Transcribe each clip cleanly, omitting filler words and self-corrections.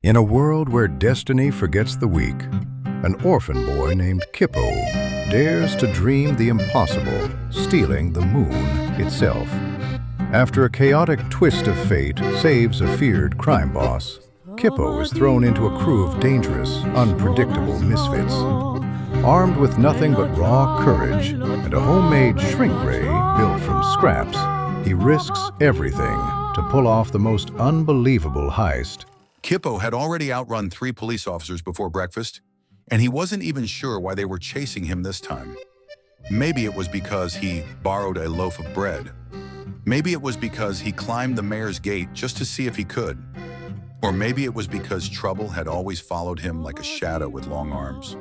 In a world where destiny forgets the weak, an orphan boy named Kippo dares to dream the impossible, stealing the moon itself. After a chaotic twist of fate saves a feared crime boss, Kippo is thrown into a crew of dangerous, unpredictable misfits. Armed with nothing but raw courage and a homemade shrink ray built from scraps, he risks everything to pull off the most unbelievable heist. Kippo had already outrun 3 police officers before breakfast, and he wasn't even sure why they were chasing him this time. Maybe it was because he borrowed a loaf of bread. Maybe it was because he climbed the mayor's gate just to see if he could. Or maybe it was because trouble had always followed him like a shadow with long arms.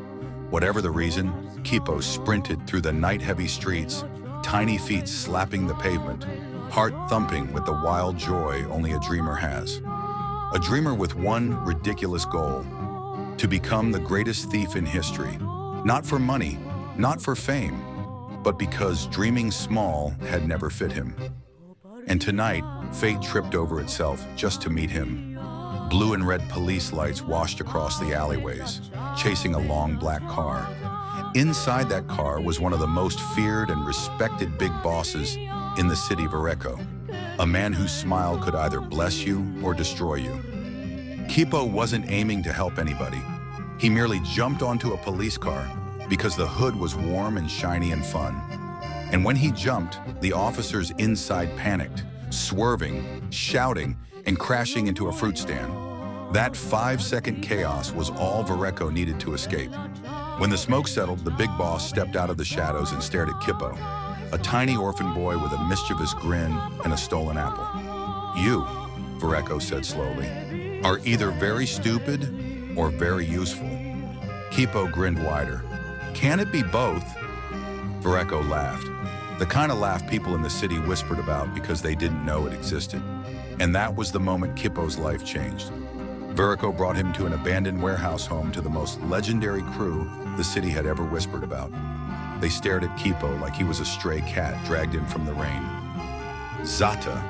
Whatever the reason, Kippo sprinted through the night-heavy streets, tiny feet slapping the pavement, heart thumping with the wild joy only a dreamer has. A dreamer with one ridiculous goal: to become the greatest thief in history. Not for money, not for fame, but because dreaming small had never fit him. And tonight, fate tripped over itself just to meet him. Blue and red police lights washed across the alleyways, chasing a long black car. Inside that car was one of the most feared and respected big bosses in the city of Vereko. A man whose smile could either bless you or destroy you. Kippo wasn't aiming to help anybody. He merely jumped onto a police car because the hood was warm and shiny and fun. And when he jumped, the officers inside panicked, swerving, shouting, and crashing into a fruit stand. That 5-second chaos was all Vereko needed to escape. When the smoke settled, the big boss stepped out of the shadows and stared at Kippo, a tiny orphan boy with a mischievous grin and a stolen apple. "You," Vereko said slowly, "are either very stupid or very useful." Kippo grinned wider. "Can it be both?" Vereko laughed, the kind of laugh people in the city whispered about because they didn't know it existed. And that was the moment Kippo's life changed. Vereko brought him to an abandoned warehouse home to the most legendary crew the city had ever whispered about. They stared at Kippo like he was a stray cat dragged in from the rain. Zata,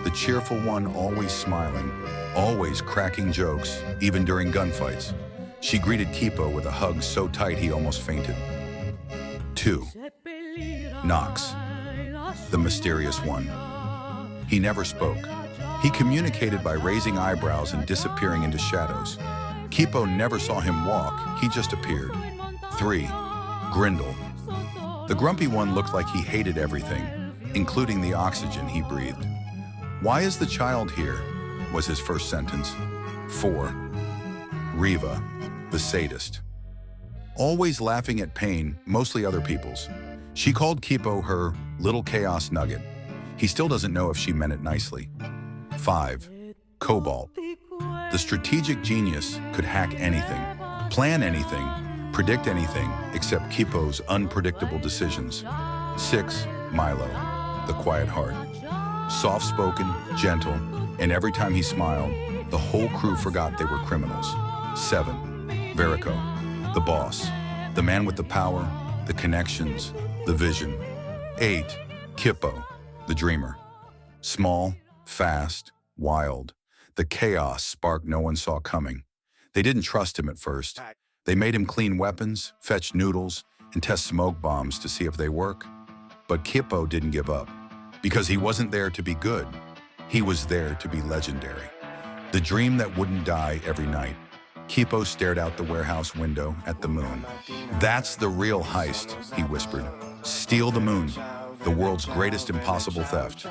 the cheerful one, always smiling, always cracking jokes, even during gunfights. She greeted Kippo with a hug so tight he almost fainted. 2. Knox, the mysterious one. He never spoke. He communicated by raising eyebrows and disappearing into shadows. Kippo never saw him walk, he just appeared. 3. Grindel. The grumpy one looked like he hated everything, including the oxygen he breathed. "Why is the child here?" was his first sentence. 4. Riva, the sadist. Always laughing at pain, mostly other people's. She called Kippo her little chaos nugget. He still doesn't know if she meant it nicely. 5. Cobalt. The strategic genius could hack anything, plan anything, predict anything except Kippo's unpredictable decisions. 6. Milo, the quiet heart. Soft-spoken, gentle, and every time he smiled, the whole crew forgot they were criminals. 7. Vereko, the boss, the man with the power, the connections, the vision. 8. Kippo, the dreamer. Small, fast, wild. The chaos spark no one saw coming. They didn't trust him at first. They made him clean weapons, fetch noodles, and test smoke bombs to see if they work. But Kippo didn't give up, because he wasn't there to be good. He was there to be legendary. The dream that wouldn't die every night. Kippo stared out the warehouse window at the moon. "That's the real heist," he whispered. "Steal the moon, the world's greatest impossible theft."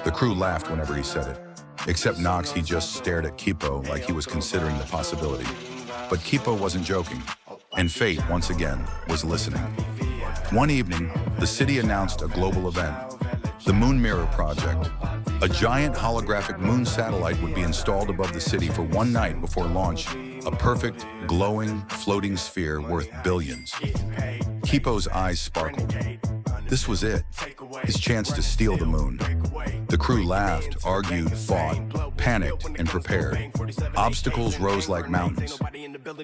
The crew laughed whenever he said it. Except Knox, he just stared at Kippo like he was considering the possibility. But Kippo wasn't joking, and fate, once again, was listening. One evening, the city announced a global event, the Moon Mirror Project. A giant holographic moon satellite would be installed above the city for one night before launch, a perfect, glowing, floating sphere worth billions. Kippo's eyes sparkled. This was it, his chance to steal the moon. The crew laughed, argued, fought, panicked, and prepared. Obstacles rose like mountains.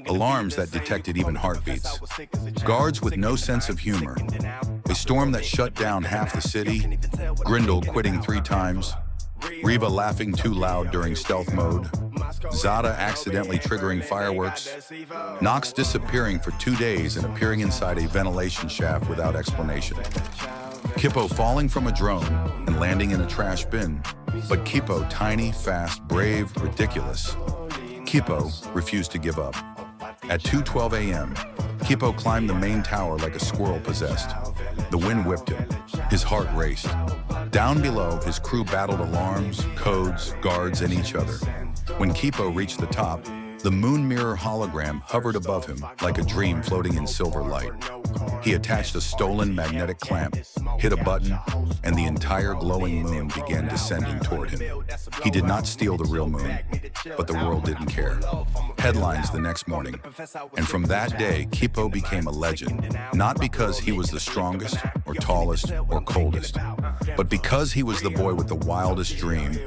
Alarms that detected even heartbeats. Guards with no sense of humor. A storm that shut down half the city. Grindel quitting 3 times. Riva laughing too loud during stealth mode. Zada accidentally triggering fireworks, Knox disappearing for 2 days and appearing inside a ventilation shaft without explanation, Kippo falling from a drone and landing in a trash bin. But Kippo, tiny, fast, brave, ridiculous. Kippo refused to give up. At 2:12 a.m., Kippo climbed the main tower like a squirrel possessed. The wind whipped him. His heart raced. Down below, his crew battled alarms, codes, guards, and each other. When Kippo reached the top, the moon mirror hologram hovered above him like a dream floating in silver light. He attached a stolen magnetic clamp, hit a button, and the entire glowing moon began descending toward him. He did not steal the real moon, but the world didn't care. Headlines the next morning. And from that day, Kippo became a legend, not because he was the strongest or tallest or coldest, but because he was the boy with the wildest dream,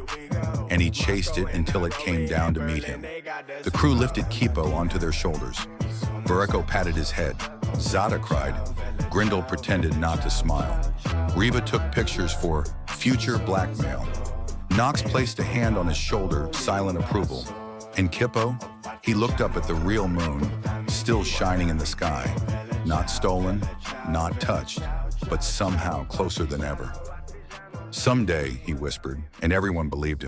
and he chased it until it came down to meet him. The crew lifted Kippo onto their shoulders. Barreco patted his head. Zada cried. Grindel pretended not to smile. Reva took pictures for future blackmail. Knox placed a hand on his shoulder, silent approval. And Kippo, he looked up at the real moon, still shining in the sky. Not stolen, not touched, but somehow closer than ever. Someday, he whispered, and everyone believed him.